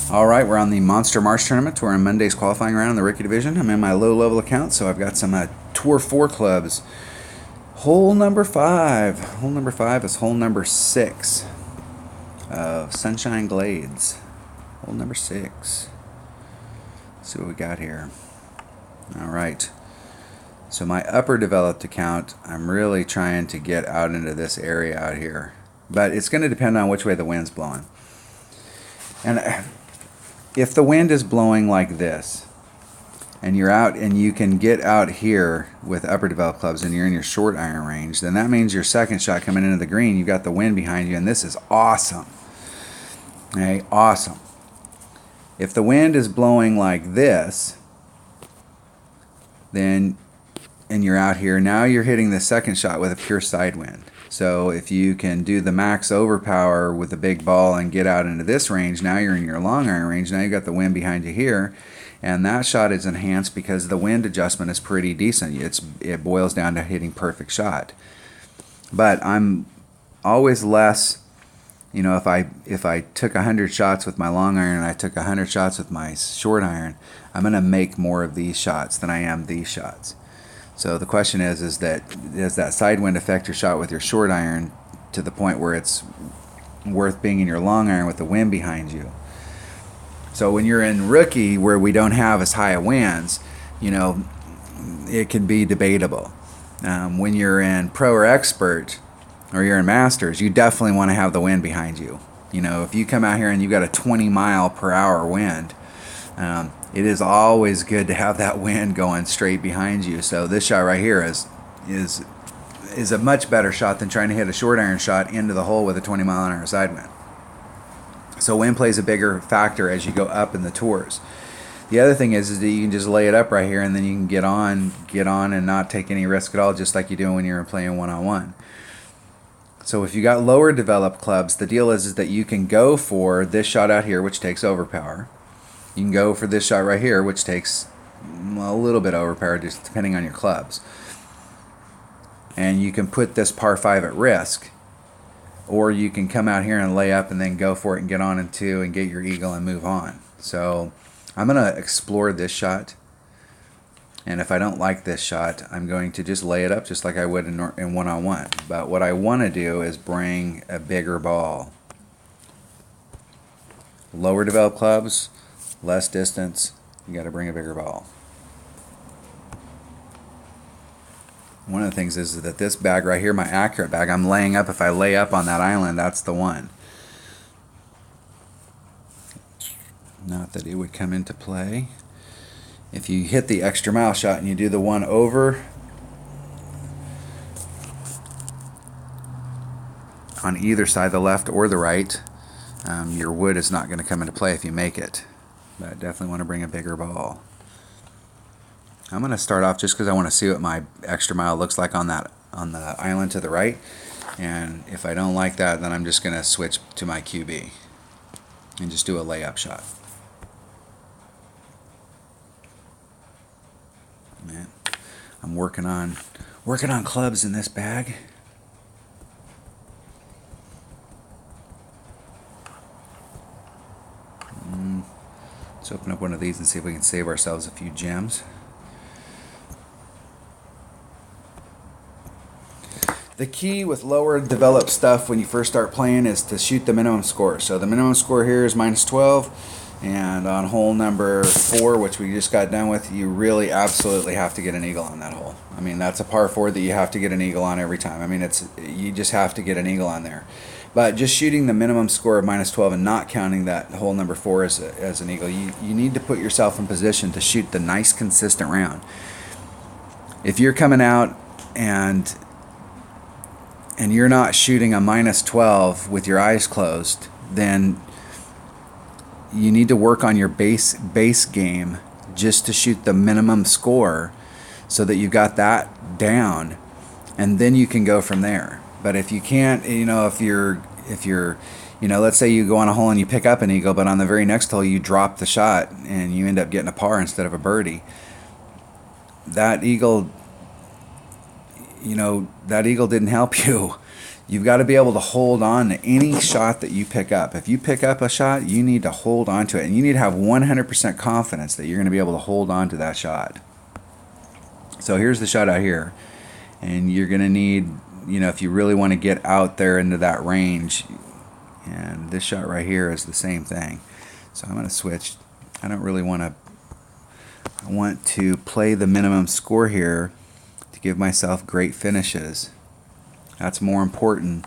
All right, we're on the Monster Marsh tournament. We're in Monday's qualifying round in the rookie division. I'm in my low-level account, so I've got some Tour 4 clubs. Hole number 5. Hole number 5 is hole number 6 of Sunshine Glades. Hole number 6. Let's see what we got here. All right. So my upper developed account, I'm really trying to get out into this area out here. But it's going to depend on which way the wind's blowing. And if the wind is blowing like this, and you're out and you can get out here with upper developed clubs and you're in your short iron range, then that means your second shot coming into the green, you've got the wind behind you, and this is awesome. Okay, awesome. If the wind is blowing like this, then, and you're out here, now you're hitting the second shot with a pure side wind. So if you can do the max overpower with a big ball and get out into this range, now you're in your long iron range. Now you've got the wind behind you here, and that shot is enhanced because the wind adjustment is pretty decent. It boils down to hitting perfect shot. But I'm always less, you know, if I took 100 shots with my long iron and I took 100 shots with my short iron, I'm going to make more of these shots than I am these shots. So the question is does that side wind affect your shot with your short iron to the point where it's worth being in your long iron with the wind behind you? So when you're in rookie, where we don't have as high a winds, you know, it can be debatable. When you're in pro or expert, or you're in masters, you definitely want to have the wind behind you. You know, if you come out here and you've got a 20-mile-per-hour wind, it is always good to have that wind going straight behind you. So this shot right here is a much better shot than trying to hit a short iron shot into the hole with a 20-mile-an-hour side wind. So wind plays a bigger factor as you go up in the tours. The other thing is that you can just lay it up right here, and then you can get on and not take any risk at all, just like you do when you're playing one-on-one. So if you got lower developed clubs, the deal is that you can go for this shot out here, which takes overpower. You can go for this shot right here, which takes a little bit overpower, just depending on your clubs. And you can put this par 5 at risk, or you can come out here and lay up and then go for it and get on in 2 and get your eagle and move on. So I'm going to explore this shot, and if I don't like this shot, I'm going to just lay it up just like I would in one-on-one. But what I want to do is bring a bigger ball. Lower developed clubs, less distance, you got to bring a bigger ball. One of the things is that this bag right here, my accurate bag, I'm laying up. If I lay up on that island, that's the one. Not that it would come into play. If you hit the extra mile shot and you do the one over on either side, the left or the right, your wood is not going to come into play if you make it. But I definitely want to bring a bigger ball. I'm going to start off just because I want to see what my extra mile looks like on the island to the right. And if I don't like that, then I'm just going to switch to my QB and just do a layup shot. Man, I'm working on clubs in this bag. Let's open up one of these and see if we can save ourselves a few gems. The key with lower developed stuff when you first start playing is to shoot the minimum score. So the minimum score here is -12, and on hole number 4, which we just got done with, you really absolutely have to get an eagle on that hole. I mean, that's a par 4 that you have to get an eagle on every time. I mean, you just have to get an eagle on there. But just shooting the minimum score of -12 and not counting that hole number 4 as an eagle, you need to put yourself in position to shoot the nice consistent round. If you're coming out and you're not shooting a -12 with your eyes closed, then you need to work on your base game just to shoot the minimum score so that you've got that down, and then you can go from there. But if you can't, you know, if you're, you know, let's say you go on a hole and you pick up an eagle, but on the very next hole you drop the shot and you end up getting a par instead of a birdie. That eagle, you know, that eagle didn't help you. You've got to be able to hold on to any shot that you pick up. If you pick up a shot, you need to hold on to it, and you need to have 100% confidence that you're going to be able to hold on to that shot. So here's the shot out here, and you're going to need, if you really want to get out there into that range, and this shot right here is the same thing. So I'm going to switch. I don't really want to. I want to play the minimum score here to give myself great finishes. That's more important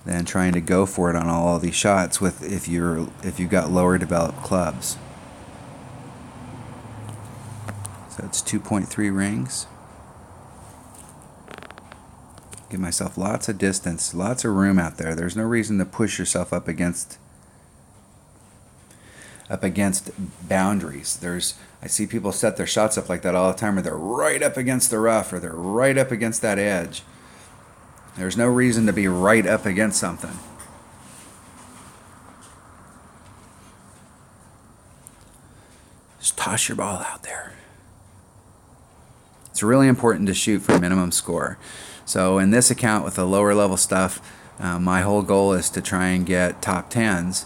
than trying to go for it on all of these shots if you've got lower developed clubs. So it's 2.3 rings. Give myself lots of distance, lots of room out there. There's no reason to push yourself up against boundaries. I see people set their shots up like that all the time, or they're right up against the rough, or they're right up against that edge. There's no reason to be right up against something. Just toss your ball out there. It's really important to shoot for minimum score. So in this account with the lower level stuff, my whole goal is to try and get top 10s.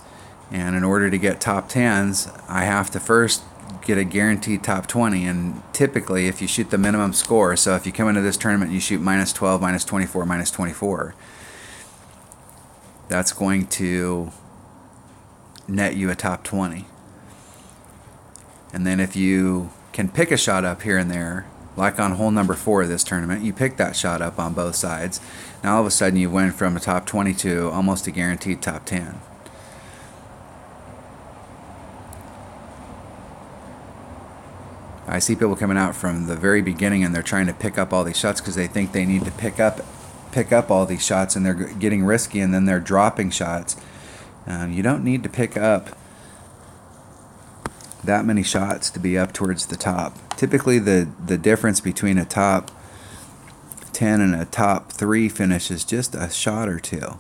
And in order to get top 10s, I have to first get a guaranteed top 20. And typically, if you shoot the minimum score, so if you come into this tournament and you shoot minus 12, minus 24, minus 24, that's going to net you a top 20. And then if you can pick a shot up here and there, like on hole number 4 of this tournament, you pick that shot up on both sides. Now all of a sudden you went from a top 20 to almost a guaranteed top 10. I see people coming out from the very beginning and they're trying to pick up all these shots because they think they need to pick up all these shots, and they're getting risky, and then they're dropping shots. You don't need to pick up that many shots to be up towards the top. Typically the difference between a top 10 and a top 3 finish is just a shot or two.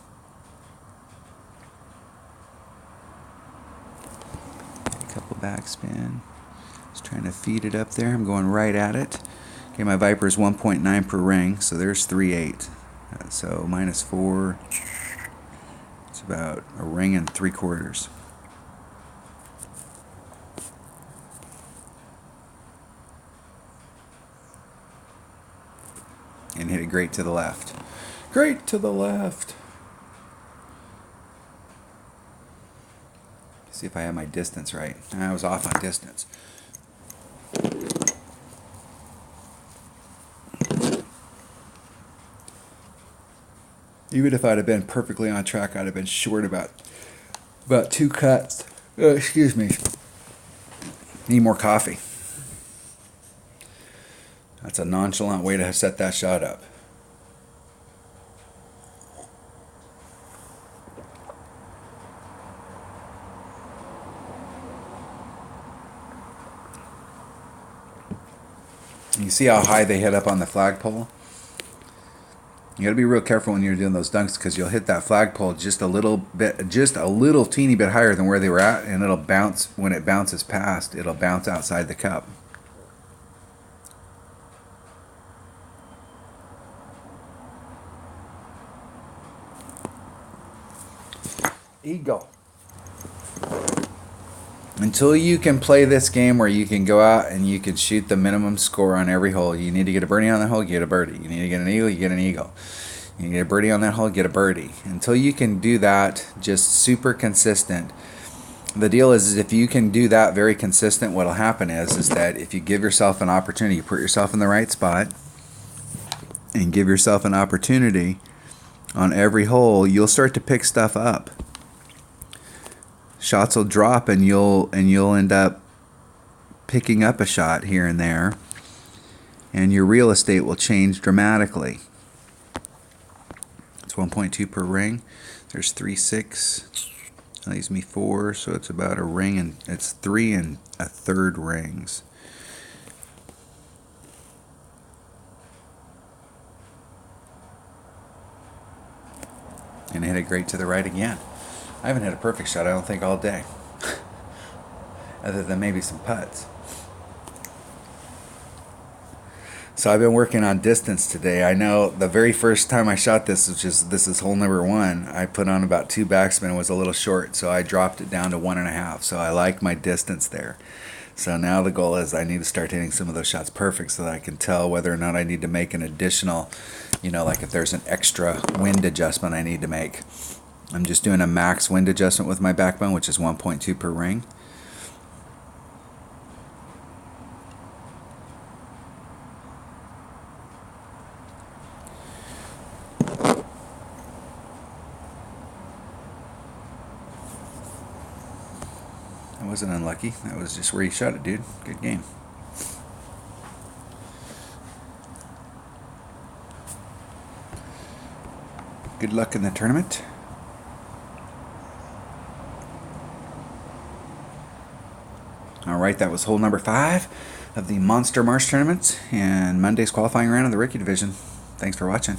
A couple backspin. Just trying to feed it up there. I'm going right at it. Okay, my Viper is 1.9 per ring, so there's 3.8. So minus 4. It's about a ring and 3/4. And hit it great to the left. Great to the left. See if I have my distance right. I was off on distance. Even if I'd have been perfectly on track, I'd have been short about 2 cuts. Excuse me. Need more coffee. That's a nonchalant way to set that shot up. You see how high they hit up on the flagpole? You got to be real careful when you're doing those dunks, because you'll hit that flagpole just a little teeny bit higher than where they were at, and it'll bounce. When it bounces past, it'll bounce outside the cup. Eagle. Until you can play this game where you can go out and you can shoot the minimum score on every hole, you need to get a birdie on that hole, you get a birdie. You need to get an eagle, you get an eagle. You get a birdie on that hole, get a birdie. Until you can do that, just super consistent. The deal is if you can do that very consistent, what will happen is that if you give yourself an opportunity, you put yourself in the right spot and give yourself an opportunity on every hole, you'll start to pick stuff up. Shots will drop, and you'll end up picking up a shot here and there, and your real estate will change dramatically. It's 1.2 per ring. There's 3/6. That leaves me 4, so it's about a ring, and it's 3 1/3 rings. And hit it great to the right again. I haven't hit a perfect shot, I don't think, all day. Other than maybe some putts. So So I've been working on distance today. I know the very first time I shot this, this is hole number 1, I put on about 2 backspin. It was a little short, so I dropped it down to 1.5. So I like my distance there. So now the goal is I need to start hitting some of those shots perfect so that I can tell whether or not I need to make an additional, like if there's an extra wind adjustment I need to make. I'm just doing a max wind adjustment with my backbone, which is 1.2 per ring. That wasn't unlucky. That was just where you shot it, dude. Good game. Good luck in the tournament. Alright, that was hole number 5 of the Monster Marsh tournament and Monday's qualifying round of the Rookie Division. Thanks for watching.